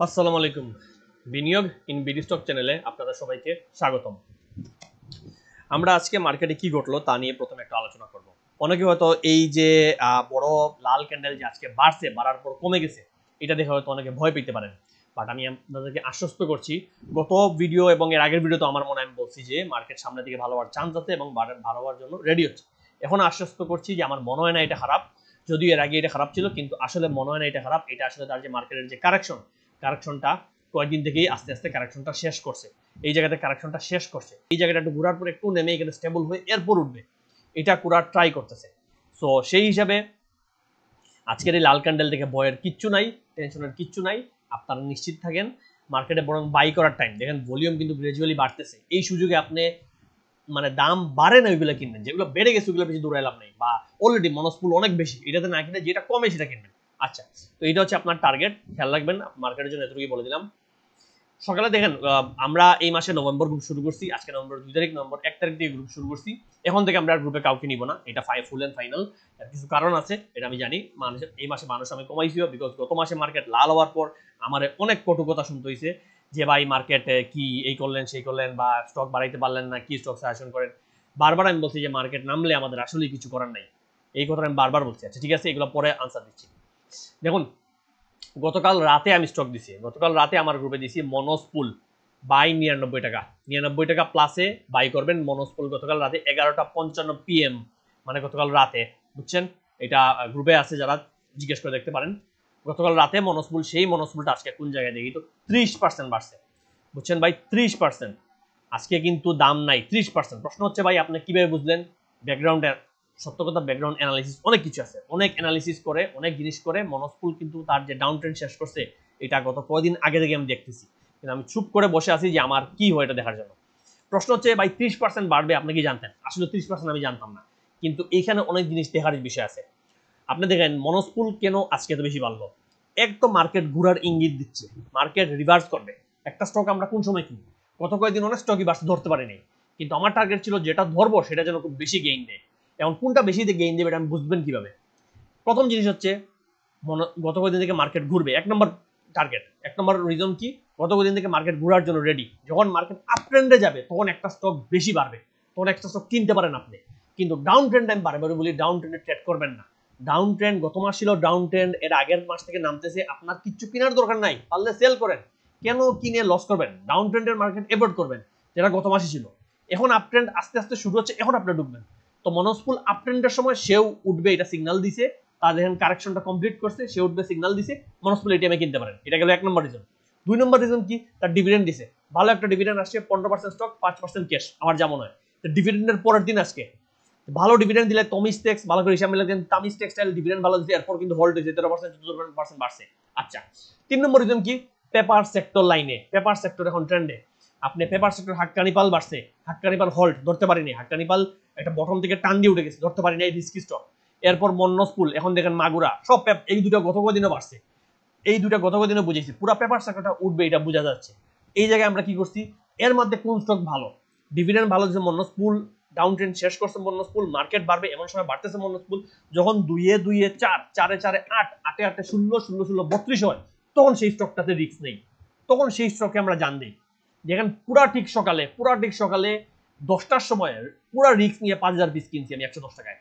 আসসালামু আলাইকুম। বিনিয়োগ ইন বিডি স্টক চ্যানেলে আপনাদের সবাইকে স্বাগতম। আমরা আজকে মার্কেটে কি ঘটলো তা নিয়ে প্রথমে একটা আলোচনা করব। অনেকে হয়তো এই যে বড় লাল ক্যান্ডেল যে আজকে বাড়ছে, বাড়ার পর কমে গেছে, এটা দেখে হয়তো অনেকে ভয় পেতে পারেন। বাট আমি আপনাদেরকে আশ্বস্ত করছি, গত ভিডিও এবং এর আগের ভিডিও তো আমার মনে আমি বলছি যে মার্কেট সামনের দিকে ভালো হওয়ার চান্স আছে এবং ভালো হওয়ার জন্য রেডি হচ্ছে। এখন আশ্বস্ত করছি যে আমার মনে হয় না এটা খারাপ, যদিও এর আগে এটা খারাপ ছিল, কিন্তু আসলে মনে হয় না এটা খারাপ। এটা আসলে তার যে মার্কেটের যে কারেকশনটা কয়েকদিন থেকেই আস্তে আস্তে কারেকশনটা শেষ করছে। এই জায়গাতে কারেকশনটা শেষ করছে, এই জায়গাটা একটু ঘোরার পর একটু নেমে এখানে স্টেবল হয়ে এরপর উঠবে, এটা করার ট্রাই করতেছে। সো সেই হিসাবে আজকের এই লাল ক্যান্ডেল দেখে ভয়ের কিচ্ছু নাই, টেনশনের কিচ্ছু নাই। আপনারা নিশ্চিত থাকেন, মার্কেটে বরং বাই করার টাইম। দেখেন ভলিউম কিন্তু গ্রাজুয়ালি বাড়তেছে, এই সুযোগে আপনি মানে দাম বাড়ে না ওইগুলো কিনবেন, যেগুলো বেড়ে গেছে ওইগুলো বেশি দৌড়াইলাম নাই, বা অলরেডি মনস্পুল অনেক বেশি, এটাতে না কিনে যেটা কমে সেটা কিনবেন। আচ্ছা, তো এটা হচ্ছে আপনার টার্গেট, খেয়াল রাখবেন। মার্কেটের জন্য এতটুকুই বলে দিলাম। সকালে দেখেন আমরা এই মাসে নভেম্বর গ্রুপ শুরু করছি, আজকে নভেম্বর 2 তারিখ, নভেম্বর 1 তারিখ থেকে গ্রুপ শুরু করছি। এখন থেকে আমরা গ্রুপে কাউকে নিব না, এটা ফুল এন্ড ফাইনাল। কিছু কারণ আছে, এটা আমি জানি। মানুষের এই মাসে মানুষ আমি কমাইছিও, বিকজ গত মাসে মার্কেট লাল হওয়ার পর আমার অনেক কটু কথা শুনতে হয়েছে যে ভাই মার্কেটে কি এই করলেন সেই করলেন, বা স্টক বাড়াইতে পারলেন না, কি স্টক সাজেশন করেন। বারবার আমি বলছি যে মার্কেট নামলে আমাদের আসলে কিছু করার নাই, এই কথাটা আমি বারবার বলছি। আচ্ছা ঠিক আছে, এগুলো পরে আনসার দিচ্ছি। দেখুন, গতকাল রাতে আমি স্টক দিছি, গতকাল রাতে আমার গ্রুপে দিছি মনোসপুল বাই 99 টাকা, 99 টাকা প্লাসে বাই করবেন মনোসপুল। গতকাল রাতে 11:55 PM, মানে গতকাল রাতে, বুঝছেন? এটা গ্রুপে আছে, যারা জিজ্ঞেস করে দেখতে পারেন। গতকাল রাতে মনোসপুল, সেই মনোসপুলটা আজকে কোন জায়গায় দেখি তো 30% বাড়ছে, বুঝছেন ভাই? 30%। আজকে কিন্তু দাম নাই 30%। প্রশ্ন হচ্ছে ভাই আপনি কিভাবে বুঝলেন? ব্যাকগ্রাউন্ডের সত্য কথা, ব্যাকগ্রাউন্ড অ্যানালিসিস অনেক কিছু আছে, অনেক অ্যানালিসিস করে, অনেক জিনিস করে মনোসপুল কিন্তু তার যে ডাউন ট্রেন্ড শেষ করছে, এটা গত কয়েকদিন আগে থেকে আমি দেখতেছি, কিন্তু আমি চুপ করে বসে আছি যে আমার কি হয় এটা দেখার জন্য। প্রশ্ন হচ্ছে ভাই 30% বাড়বে, আপনি কি জানতেন? আসলে 30% আমি জানতাম না, কিন্তু এইখানে অনেক জিনিস দেখার বিষয় আছে। আপনি দেখেন মনোসপুল কেন আজকে এত বেশি বাড়লো। এক তো মার্কেট ঘুরার ইঙ্গিত দিচ্ছে, মার্কেট রিভার্স করবে। একটা স্টক আমরা কোন সময় কিনি? গত কয়েকদিন অনেক স্টকই বাড়ছে, ধরতে পারিনি, কিন্তু আমার টার্গেট ছিল যেটা ধরবো সেটা যেন খুব বেশি গেইন দেয়। এখন কোনটা বেশি গেইন দেবে এটা আমি বুঝবেন কিভাবে? প্রথম জিনিস হচ্ছে গত কয়েকদিন থেকে মার্কেট ঘুরবে, এক নম্বর টার্গেট, এক নম্বর রিজন কি? গত কয়েকদিন থেকে মার্কেট ঘোরার জন্য রেডি। যখন মার্কেট আপ ট্রেন্ডে যাবে তখন একটা স্টক বেশি বাড়বে, তখন একটা স্টক কিনতে পারেন আপনি। কিন্তু ডাউন ট্রেন্ড আমি বারবার বলি, ডাউন ট্রেন্ডে ট্রেড করবেন না। ডাউন ট্রেন্ড গত মাস ছিল ডাউন ট্রেন্ড, এর আগের মাস থেকে নামতেছে, আপনার কিচ্ছু কেনার দরকার নাই, পারলে সেল করেন। কেন কিনে লস করবেন? ডাউন ট্রেন্ডের মার্কেট এভয়েড করবেন, যেটা গত মাসে ছিল। এখন আপ ট্রেন্ড আস্তে আস্তে শুরু হচ্ছে, এখন আপনি ঢুকবেন। তো মনোসপুল আপ ট্রেন্ডের সময় সেও উঠবে, এটা সিগন্যাল দিছে। তার দেখেন কারেকশনটা কমপ্লিট করছে, সে উঠবে, সিগন্যাল দিছে, মনোসপুল এটিএমে কিনতে পারেন। এটা গেল এক নম্বর রিজন। দুই নম্বর রিজন কি? তার ডিভিডেন্ড দিছে, ভালো একটা ডিভিডেন্ড আসছে, 15% স্টক, 5% ক্যাশ, আমার যেমন হয়। ডিভিডেন্ডের পরের দিন আজকে ভালো ডিভিডেন্ড দিলে তমিজ টেক্স, ভালো করে হিসাব মিলে দেন, তামিজ টেক্সটাইল ডিভিডেন্ড ভালো দিচ্ছে, এরপর কিন্তু হোল্ড হয়েছে 13%, 14% বাড়ছে। আচ্ছা, তিন নম্বর রিজন কি? পেপার সেক্টর লাইনে, পেপার সেক্টর এখন ট্রেন্ডে। আপনি পেপার সেক্টর হাক্কানিপাল বাড়ছে, হাক্কানিপাল হোল্ড, ধরতে পারিনি। হাক্কানিপাল একটা বটম থেকে টান দিয়ে উঠে গেছে, ধরতে পারিনি, এই রিস্কি স্টক। এরপর মন্নসপুল, এখন দেখেন মাগুরা, সব এই দুটো গত কদিনও বাড়ছে, এই দুটো গত কদিনও বুঝেছি, পুরো পেপার সেক্টরটা উঠবে এটা বোঝা যাচ্ছে। এই জায়গায় আমরা কি করছি? এর মধ্যে কোন স্টক ভালো? ডিভিডেন্ড ভালো দিচ্ছে মন্নসপুল, ডাউন ট্রেন্ড শেষ করছে মন্নসপুল, মার্কেট বাড়বে এমন সময় বাড়তেছে মন্নসপুল। যখন 2-2 4, 4-4 8, 8-8 16, 16-16 32 হয়, তখন সেই স্টকটাতে রিস্ক নেই, তখন সেই স্টকে আমরা জান দিই। দেখেন পুরা ঠিক সকালে 10টার সময় পুরা রিস্ক নিয়ে 5000 পিস কিনছি আমি 110 টাকায়।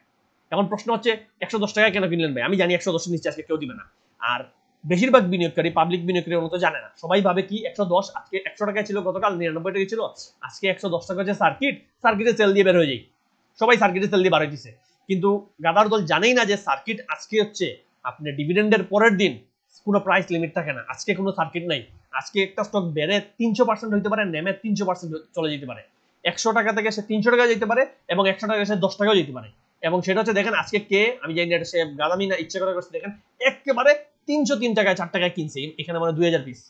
এখন প্রশ্ন হচ্ছে 110 টাকায় কেন কিনলেন ভাই? আমি জানি 110 নিচে আজকে কেউ দিবে না। আর বেশিরভাগ বিনিয়োগকারী, পাবলিক বিনিয়োগকারী মতো জানে না, সবাই ভাবে কি 110, আজকে 100 টাকায় ছিল, গতকাল 99 টাকা ছিল, আজকে 110 টাকা হচ্ছে সার্কিটে সেল দিয়ে বের হয়ে যায়, সবাই সার্কিটে সেল দিয়ে বার হয়েছে। কিন্তু গাদার দল জানেই না যে সার্কিট আজকে হচ্ছে আপনি ডিভিডেন্ডের পরের দিন, কোনো প্রাইস লিমিট থাকে না, আজকে কোনো সার্কিট নাই। আজকে একটা স্টক বেড়ে 300% হইতে পারে, নেমে 300% চলে যেতে পারে। 100 টাকা থেকে সে 300 টাকা যেতে পারে, এবং 100 টাকা সে 10 টাকাও যেতে পারে। এবং সেটা হচ্ছে দেখেন আজকে কে, আমি জানি এটা সে গাদামি না ইচ্ছে করে করছে, দেখেন একেবারে 303 টাকায় 4 টাকায় কিনছে, এখানে মানে 2000 পিস।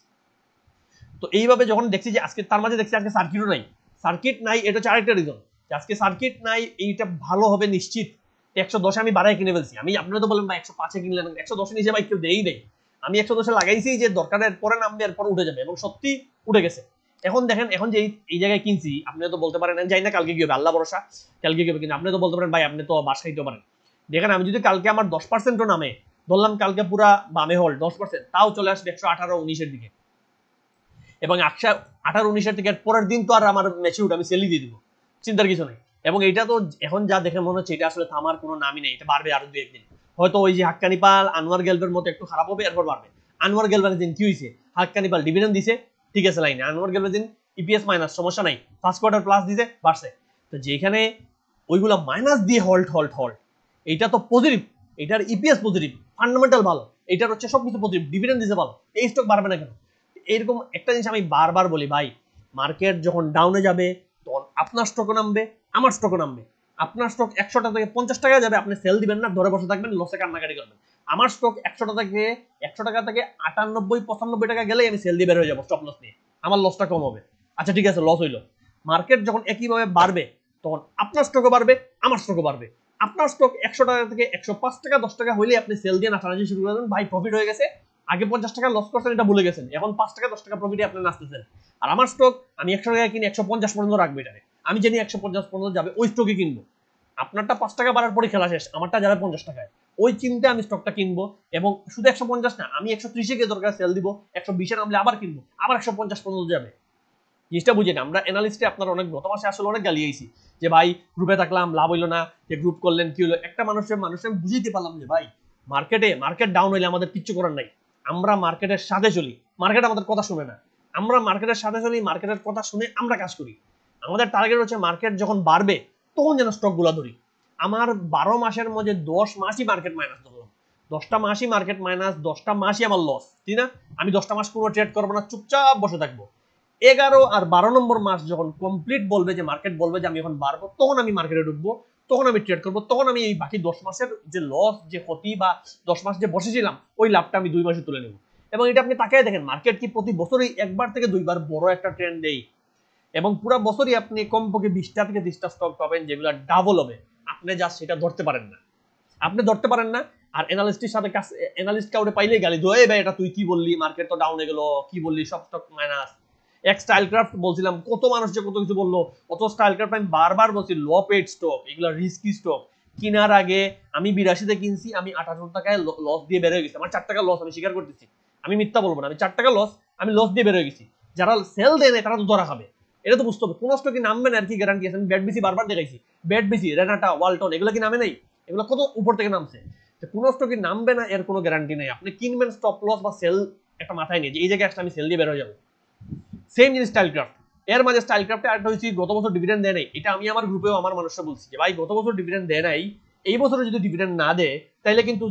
তো এইভাবে যখন দেখছি যে আজকে, তার মাঝে দেখছি আজকে সার্কিটও নাই, সার্কিট নাই, এটা হচ্ছে আরেকটা রিজন যে আজকে সার্কিট নাই, এইটা ভালো হবে নিশ্চিত। 110 আমি বাড়ায় কিনে ফেলছি। আমি, আপনারা তো বলেন ভাই 105 কিনলেন, 110 নিচে ভাই কেউ দেই নেই। আমি 110 লাগাইছি যে দরকারের পরে নামবে, এরপর উঠে যাবে, এবং সত্যি উঠে গেছে। এখন দেখেন, এখন যে এই জায়গায় কিনছি, আপনি তো বলতে পারেন জানি না কালকে কি হবে, আল্লাহ ভরসা, কালকে কি হবে, কিন্তু আপনি তো বলতে পারেন ভাই আপনি তো বাসায় দিতে পারেন। দেখেন আমি যদি কালকে আমার 10%ও নামে, ধরলাম কালকে পুরা বামে হল 10%, তাও চলে আসবে 118-19 এর দিকে, এবং 18-19 টিকেট পরের দিন তো আর আমার ম্যাচিউর, আমি সেলই দিয়ে দিব, চিন্তার কিছু নেই। এবং এটা তো এখন যা দেখে মনে হচ্ছে এটা আসলে থামার কোনো নামই নেই, এটা বাড়বে আরো 2-1 দিন। হয়তো ওই যে হাক্কানি পাল আনোয়ার গেলবের মতো একটু খারাপ হবে, এরপর বাড়বে। আনোয়ার গেলবের দিন কি হয়েছে, হাক্কানি পাল ডিভিডেন্ড দিছে, ঠিক আছে লাইনে, আনোয়ার গেলবের দিন ইপিএস মাইনাস, সমস্যা নাই, ফার্স্ট কোয়ার্টার প্লাস দিছে, বাড়ছে। তো যেখানে ওইগুলা মাইনাস দিয়ে হল্ট, এইটা তো পজিটিভ, এটার ইপিএস পজিটিভ, ফান্ডামেন্টাল ভালো, এটার হচ্ছে সবকিছু পজিটিভ, ডিভিডেন্ড দিছে ভালো, এই স্টক বাড়বে না কেন? এরকম একটা জিনিস আমি বারবার বলি ভাই, মার্কেট যখন ডাউনে যাবে তখন আপনার স্টকও নামবে, আমার স্টকও নামবে। আপনার স্টক 100 টাকা থেকে 50 টাকা যাবে, আপনি সেল দিবেন না, ধরে বসে থাকবেন, লসে কান্নাকাটি করবেন। আমার স্টক 100 টাকা থেকে 98-95 টাকা গেলেই আমি সেল দিয়ে বের হয়ে যাবো স্টপ লস নিয়ে, আমার লসটা কম হবে। আচ্ছা ঠিক আছে, লস হইলো, মার্কেট যখন একইভাবে বাড়বে তখন আপনার স্টকও বাড়বে, আমার স্টকও বাড়বে। আপনার স্টক 100 টাকা থেকে 105 টাকা 10 টাকা হইলে আপনি সেল দিয়ে নাচানাচি শুরু করে দেন, ভাই প্রফিট হয়ে গেছে, আগে 50 টাকা লস করছেন এটা ভুলে গেছেন, এখন 5 টাকা 10 টাকা প্রফিটে আপনি নাচতেছেন। আর আমার স্টক আমি 100 টাকা কিনে 150 পর্যন্ত রাখবো, এটারে আমি জানি 150 পর্যন্ত যাবে, ওই স্টকে কিনবো। আপনারটা 5 টাকা বাড়ার পরে খেলা শেষ, আমারটা যাবে 50 টাকায়, ওই চিন্তা আমি স্টকটা কিনবো। এবং শুধু 150 না, আমি 130-এ গিয়ে দরকার সেল দিব, 120-এ নামলে আবার কিনবো, আবার 150 পর্যন্ত যাবে। জিনিসটা বুঝেন, আমরা অ্যানালিস্টে আপনার অনেক গত মাসে আসলে অনেক গালিয়েছি যে ভাই গ্রুপে থাকলাম লাভ হইলো না, যে গ্রুপ করলেন কি হলো, একটা মানুষের বুঝিতে পারলাম যে ভাই মার্কেট ডাউন হইলে আমাদের কিচ্ছু করার নাই, আমরা মার্কেটের সাথে চলি, মার্কেট আমাদের কথা শুনে না, আমরা মার্কেটের সাথে চলি, মার্কেটের কথা শুনে আমরা কাজ করি। আমাদের টার্গেট হচ্ছে মার্কেট যখন বাড়বে তখন যেন স্টক গুলা ধরি। আমার 12 মাসের মধ্যে 10 মাসই মার্কেট মাইনাস ধরলাম, 10টা মাসই মার্কেট মাইনাস, 10টা মাসই আমার লস, ঠিক না? আমি 10টা মাস কোনো ট্রেড করবো না, চুপচাপ বসে থাকবো। 11 আর 12 নম্বর মাস যখন কমপ্লিট বলবে যে মার্কেট বলবে যে আমি এখন বাড়বো, তখন আমি মার্কেটে ঢুকবো, তখন আমি ট্রেড করবো, তখন আমি এই বাকি 10 মাসের যে লস, যে ক্ষতি বা 10 মাস যে বসেছিলাম ওই লাভটা আমি 2 মাসে তুলে নেব। এবং এটা আপনি তাকিয়ে দেখেন, মার্কেট কি প্রতি বছরই 1বার থেকে 2বার বড় একটা ট্রেন্ড দেয়, এবং পুরো বছরই আপনি কমপক্ষে 20টা থেকে 30টা স্টক পাবেন যেগুলো ডাবল হবে, আপনি জাস্ট সেটা ধরতে পারেন না, আর অ্যানালিস্টের সাথে অ্যানালিস্ট কাউরে পাইলেই গালি দেয়, ভাই এটা তুই কি বললি, মার্কেট তো ডাউনে গেল, কি বললি, সব স্টক মাইনাস। এক স্টাইলক্রাফট বলছিলাম, কত মানুষ যে কত কিছু বললো, অত স্টাইলক্রাফট আমি বারবার বলছি লো পেড স্টক, এগুলো রিস্কি স্টক। কেনার আগে আমি 82-তে কিনছি, আমি 58 টাকায় লস দিয়ে বের হয়ে গেছি, আমার 4 টাকা লস, আমি স্বীকার করতেছি, আমি মিথ্যা বলবো না, আমি 4 টাকা লস, আমি লস দিয়ে বের হয়ে গেছি। যারা সেল দেয় তারা তো ধরা খাবে, এটা তো বুঝতে হবে। কোন স্টকে নামবে না আর কি গ্যারান্টি আছে? আমি ব্যাট বিসি বারবার দেখাইছি, ব্যাট বিসি, রেনাটা, ওয়ালটন, এগুলো কি নামে নাই? এগুলো কত উপর থেকে নামছে, কোন স্টকে নামবে না এর কোনো গ্যারান্টি নেই। আপনি কিনবেন স্টপ লস বা সেল একটা মাথায় নিয়ে, যে এই জায়গায় আসলে আমি সেল দিয়ে বের হয়ে যাবো। সেম জিনিস স্টাইলক্রাফট, এর মাঝে স্টাইলক্রাফটে আরেকটা হচ্ছে গত বছর ডিভিডেন্ড দেয় নাই, এটা আমি আমার গ্রুপেও আমার মানুষরা বলছি যে ভাই গত বছর ডিভিডেন্ড দেয় নাই, এই বছরে যদি ডিভিডেন্ড না দেয় তাহলে কিন্তু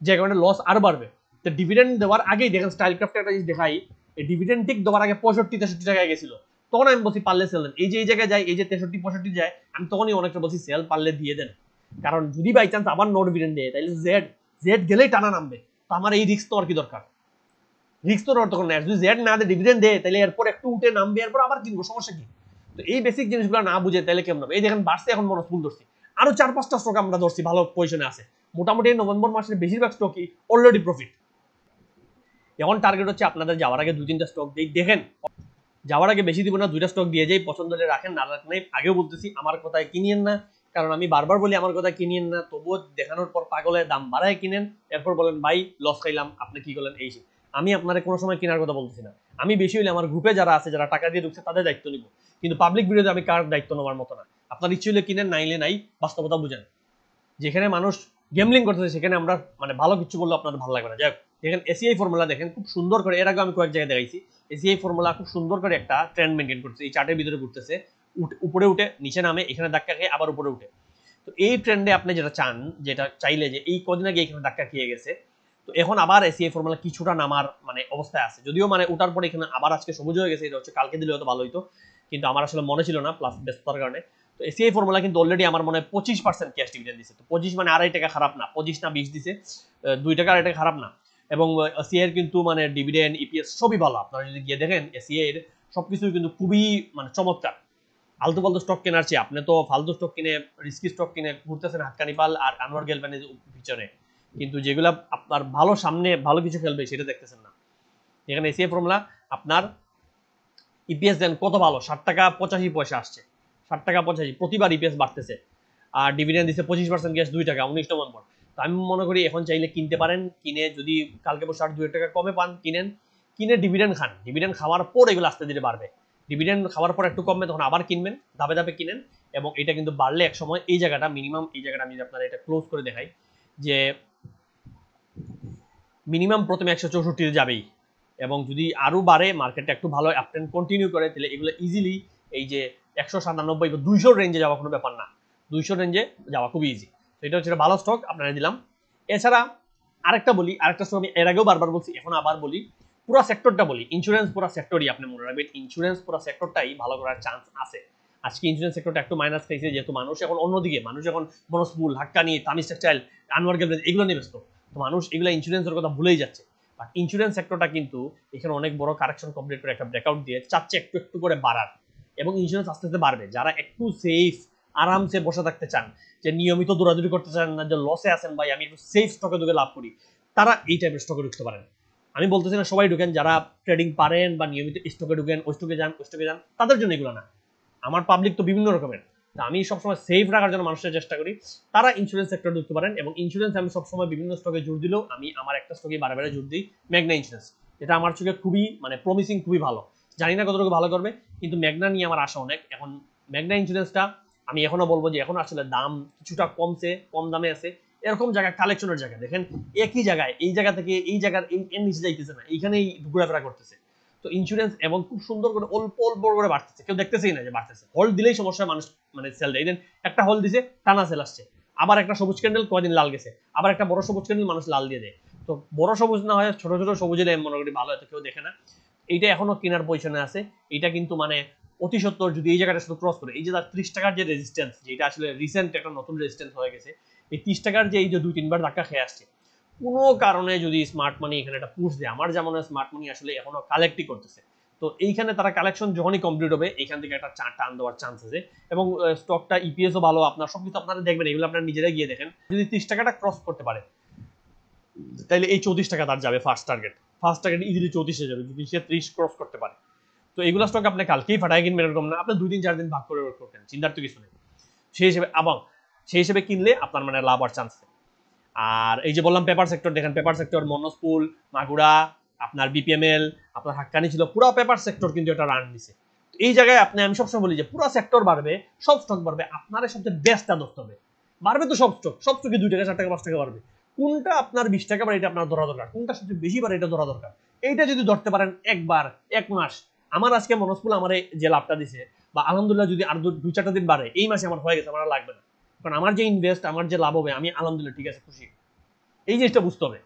যে কারণে লস আরো বাড়বে। তো ডিভিডেন্ড দেওয়ার আগেই দেখেন স্টাইলক্রাফটে একটা জিনিস দেখাই, এই ডিভিডেন্ড ঠিক দেওয়ার আগে 65-63 টাকায় গেছিল, তখন আমি বলছি পারলে সেল দেন। এই যে এই জায়গায় যায়, এই যে 63-65 যায়, আমি তখনই অনেকটা বলছি সেল পারলে দিয়ে দেন, কারণ যদি বাই চান্স আবার নো ডিভিডেন্ড দেয় তাহলে জেড গেলেই টানা নামবে, তো আমার এই রিস্ক তো আর কি দরকার, রিস্ক তো তখন নেই। যদি জেড না দেয় ডিভিডেন্ড দেয় তাহলে এরপর একটু উঠে নামবে, এরপর আবার কিনবো, সমস্যা কি? তো এই বেসিক জিনিসগুলো না বুঝে তাহলে কেমন হবে? এই দেখেন বাড়ছে, এখন মনে ফুল ধরছি, আরো 4-5টা স্টক আমরা ধরছি ভালো পজিশনে আছে, মোটামুটি নভেম্বর মাসের বেশিরভাগ স্টকই অলরেডি প্রফিট। এখন টার্গেট হচ্ছে আপনাদের যাওয়ার আগে 2-3টা স্টক দিয়ে দেখেন, যাওয়ার আগে বেশি দিব না, 2টা স্টক দিয়ে যাই, পছন্দ হলে রাখেন, না রাখেন আগেও বলতেছি আমার কথায় কিনিয়েন না, কারণ আমি বারবার বলি আমার কথা কিনিয়েন না, তবুও দেখানোর পর পাগলের দাম বাড়ায় কিনেন, এরপর বলেন ভাই লস খাইলাম, আপনি কি করলেন এই। আমি আপনারা কোনো সময় কেনার কথা বলতেছি না, আমি বেশি হলে আমার গ্রুপে যারা আছে, যারা টাকা দিয়ে ঢুকছে তাদের দায়িত্ব নিব, কিন্তু পাবলিক ভিডিওতে আমি কার দায়িত্ব নেওয়ার মতো না। আপনার ইচ্ছে হলে কিনেন, নাইলে নাই, বাস্তবতা বুঝেন। যেখানে মানুষ গেমলিং করতেছে সেখানে আমরা মানে ভালো কিছু বললে আপনাদের ভালো লাগবে না। যাই হোক, দেখেন এসিআই ফর্মুলা দেখেন খুব সুন্দর করে, এর আগে আমি কয়েক জায়গায় দেখাইছি, এসিআই ফর্মুলা খুব সুন্দর করে একটা ট্রেন্ড মেনটেন করছে, এই চার্টের ভিতরে ঘুরতেছে, উপরে উঠে নিচে নামে, এখানে ধাক্কা খেয়ে আবার উপরে উঠে। তো এই ট্রেন্ডে আপনি যেটা চান, যেটা চাইলে যে এই কদিন আগে এখানে ধাক্কা খেয়ে গেছে, তো এখন আবার এসিআই ফর্মুলা কিছুটা নামার মানে অবস্থায় আছে, যদিও মানে ওঠার পরে এখানে আবার আজকে সবুজ হয়ে গেছে, এটা হচ্ছে কালকে দিলে হয়তো ভালো হইতো, কিন্তু আমার আসলে মনে ছিল না, প্লাস ব্যস্ততার কারণে। তো এসিআই ফর্মুলা কিন্তু অলরেডি আমার মনে হয় 25% ক্যাশ ডিভিডেন্ড দিছে, তো 25 মানে 2.5 টাকা খারাপ না, 25 না 20 দিছে, 2 টাকা 2.5 টাকা খারাপ না। এবং এসিআই এর কিন্তু মানে ডিভিডেন্ড ইপিএস সবই ভালো, আপনারা যদি গিয়ে দেখেন এসিআই এর সবকিছু কিন্তু খুবই মানে চমৎকার। আলতু ফালতু স্টক কেনার চেয়ে আপনি তো ফালতু স্টক কিনে, রিস্কি স্টক কিনে ঘুরতেছেন হাক্কানি পাল আর আনোয়ার গেলবানের পিছনে, কিন্তু যেগুলা আপনার ভালো সামনে ভালো কিছু খেলবে সেটা দেখতেছেন না। এখানে এসিআই ফর্মুলা আপনার ইপিএস দেন কত ভালো, 7 টাকা 85 পয়সা আসছে, 7 টাকা 85, প্রতিবার ইপিএস বাড়তেছে, আর ডিভিডেন্ড দিচ্ছে 25% গ্যাস 2 টাকা 19 নভেম্বর। তো আমি মনে করি এখন চাইলে কিনতে পারেন, কিনে যদি কালকে বসে আর 2 টাকা কমে পান কিনেন, কিনে ডিভিডেন্ড খান, ডিভিডেন্ড খাওয়ার পর এগুলো আস্তে ধীরে বাড়বে। ডিভিডেন্ড খাওয়ার পর একটু কমবে, তখন আবার কিনবেন, ধাপে ধাপে কিনেন, এবং এটা কিন্তু বাড়লে এক সময় এই জায়গাটা মিনিমাম, এই জায়গাটা আমি আপনারা এটা ক্লোজ করে দেখাই যে মিনিমাম প্রথমে 164 যাবেই, এবং যদি আরো বাড়ে মার্কেটটা একটু ভালো আপট্রেন্ড কন্টিনিউ করে, তাহলে এগুলো ইজিলি এই যে 197 বা 200 রেঞ্জে যাওয়া কোনো ব্যাপার না, 200 রেঞ্জে যাওয়া খুব ইজি। তো এটা হচ্ছে ভালো স্টক আপনারা দিলাম। এছাড়া আরেকটা বলি, আরেকটা স্টক আমি এর আগেও বারবার বলছি, এখন আবার বলি, পুরো সেক্টরটা বলি, ইন্স্যুরেন্স পুরো সেক্টরই আপনি মনে রাখবেন, ইন্স্যুরেন্স পুরো সেক্টরটাই ভালো করার চান্স আছে। আজকে ইন্স্যুরেন্স সেক্টরটা একটু মাইনাস খাইছে, যেহেতু মানুষ এখন অন্যদিকে, মানুষ এখন বনসপুল, হাক্কানি, তামিজ টেক্সটাইল, আনোয়ার গ্যালভেজ এগুলো নিয়ে ব্যস্ত, তো মানুষ এগুলো ইন্স্যুরেন্সের কথা ভুলেই যাচ্ছে। বাট ইন্স্যুরেন্স সেক্টরটা কিন্তু এখানে অনেক বড় কারেকশন কমপ্লিট করে একটা ব্রেকআউট দিয়ে চাচ্ছে একটু একটু করে বাড়ার, এবং ইন্স্যুরেন্স আস্তে আস্তে বাড়বে। যারা একটু সেফ আরামসে বসে থাকতে চান, যে নিয়মিত দৌড়াদৌড়ি করতে চান না, যে লসে আছেন ভাই আমি একটু সেফ স্টকে ঢুকে লাভ করি, তারা এই টাইপের স্টকে ঢুকতে পারেন। আমি বলতেছি না সবাই ঢুকেন, যারা ট্রেডিং পারেন বা নিয়মিত স্টকে ঢুকেন, ওই স্টকে যান, ওই স্টকে যান, তাদের জন্য এগুলো না। আমার পাবলিক তো বিভিন্ন রকমের, তো আমি সবসময় সেফ রাখার জন্য মানুষের চেষ্টা করি, তারা ইন্স্যুরেন্স সেক্টরে ঢুকতে পারেন। এবং ইন্স্যুরেন্স আমি সবসময় বিভিন্ন স্টকে জোর দিলেও আমি আমার একটা স্টকে বারে বারে জোর দিই, মেঘনা ইন্স্যুরেন্স। এটা আমার চোখে খুবই মানে প্রমিসিং, খুবই ভালো, জানি না কতটুকু ভালো করবে, কিন্তু মেঘনা নিয়ে আমার আশা অনেক। এখন মেঘনা ইন্স্যুরেন্সটা আমি এখনো বলবো যে এখন আসলে দাম কিছুটা কমছে, কম দামে আছে, এরকম জায়গা কালেকশনের জায়গা দেখেন, একই জায়গায় এই জায়গা থেকে এই জায়গার এর নিচে যাইতেছে না, এইখানেই ঘোরাফেরা করতেছে। তো ইন্স্যুরেন্স এবং খুব সুন্দর করে অল্প অল্প করে বাড়তেছে, কেউ দেখতেছেই না যে বাড়তেছে। হোল্ড দিলেই সমস্যা, মানুষ মানে সেল দেয়, একটা হোল্ড দিছে টানা সেল আসছে, আবার একটা সবুজ ক্যান্ডেল কয়দিন লাল গেছে, আবার একটা বড় সবুজ ক্যান্ডেল মানুষ লাল দিয়ে দেয়। তো বড় সবুজ না হয় ছোট ছোট সবুজের মনে করি ভালো, হয়তো কেউ দেখে না। এইটা এখনো কেনার পজিশনে আছে, এটা কিন্তু মানে অতি সত্তর যদি এই জায়গাটা শুধু ক্রস করে, এই যে তার 30 টাকার যে রেজিস্ট্যান্স, যেটা আসলে রিসেন্ট একটা নতুন রেজিস্ট্যান্স হয়ে গেছে, এই 30 টাকার যে এই যে 2-3 বার ধাক্কা খেয়ে আসছে, কোনো কারণে যদি স্মার্ট মানি এখানে একটা পুশ দেয়, আমার যেমন স্মার্ট মানি আসলে এখনো কালেক্টই করতেছে, তো এইখানে তারা কালেকশন যখনই কমপ্লিট হবে এখান থেকে একটা টান দেওয়ার চান্স আছে। এবং স্টকটা ইপিএসও ভালো, আপনার সবকিছু আপনারা দেখবেন, এগুলো আপনারা নিজেরাই গিয়ে দেখেন, যদি 30 টাকাটা ক্রস করতে পারে তাহলে এই 34 টাকা তার যাবে ফার্স্ট টার্গেট ইজিলি 34 যাবে যদি সে 30 ক্রস করতে পারে। তো এইগুলো স্টক আপনি কালকেই ফাটাই কিনবেন এরকম না, আপনি 2-4 দিন ভাগ করে করবেন, চিন্তার তো কিছু নেই। সেই হিসেবে এবং সেই হিসেবে কিনলে আপনার মানে লাভ হওয়ার চান্স আছে। আর এই যে বললাম পেপার সেক্টর, দেখেন পেপার সেক্টর মনস্পুল, মাগুরা, আপনার বিপিএমএল, আপনার হাক্কানি ছিল, পুরো পেপার সেক্টর কিন্তু এটা রান দিছে। এই জায়গায় আপনি, আমি সবসময় বলি যে পুরো সেক্টর বাড়বে, সব স্টক বাড়বে, আপনার সবচেয়ে বেস্টটা ধরতে হবে। বাড়বে তো সব স্টকে 2 টাকা 4 টাকা 5 টাকা বাড়বে, কোনটা আপনার 20 টাকা বাড়ে এটা আপনার ধরা দরকার, কোনটা সবচেয়ে বেশি বাড়ে এটা ধরা দরকার। এইটা যদি ধরতে পারেন একবার, এক মাস, আমার আজকে মনস্পুল আমার যে লাভটা দিছে, বা আলহামদুলিল্লাহ যদি আর 2-4টা দিন বাড়ে, এই মাসে আমার হয়ে গেছে, আমার লাগবে না, কারণ আমার যে ইনভেস্ট, আমার যে লাভ হবে, আমি আলহামদুলিল্লাহ ঠিক আছে খুশি, এই জিনিসটা বুঝতে হবে।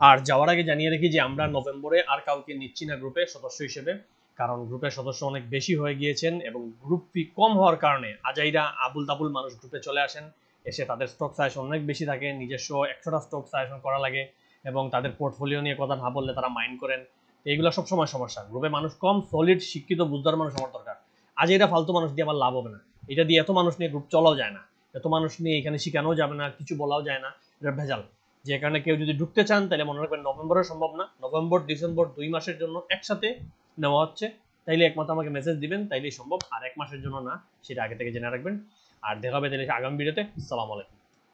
আর যাওয়ার আগে জানিয়ে রাখি যে আমরা নভেম্বরে আর কাউকে নিচ্ছি না গ্রুপে সদস্য হিসেবে, কারণ গ্রুপের সদস্য অনেক বেশি হয়ে গিয়েছেন, এবং গ্রুপ ফি কম হওয়ার কারণে আজাইরা আবুল তাবুল মানুষ গ্রুপে চলে আসেন, এসে তাদের স্টক সাজেশন অনেক বেশি থাকে, নিজস্ব 100টা স্টক সাজেশন করা লাগে, এবং তাদের পোর্টফোলিও নিয়ে কথা না বললে তারা মাইন্ড করেন, এইগুলো সবসময় সমস্যা। গ্রুপে মানুষ কম, সলিড শিক্ষিত বুঝদার মানুষ আমার দরকার। আজ এটা ফালতু মানুষ দিয়ে আমার লাভ হবে না, এটা দিয়ে এত মানুষ নিয়ে গ্রুপ চলাও যায় না, এত মানুষ নিয়ে এখানে শেখানোও যাবে না, কিছু বলাও যায় না, এটা ভেজাল। যে কারণে কেউ যদি ঢুকতে চান তাহলে মনে রাখবেন নভেম্বরে সম্ভব না, নভেম্বর ডিসেম্বর 2 মাসের জন্য একসাথে নেওয়া হচ্ছে, তাইলে একমাত্র আমাকে মেসেজ দিবেন, তাইলেই সম্ভব, আর 1 মাসের জন্য না, সেটা আগে থেকে জেনে রাখবেন। আর দেখা হবে তাহলে আগামী ভিডিওতে। আসসালামু আলাইকুম।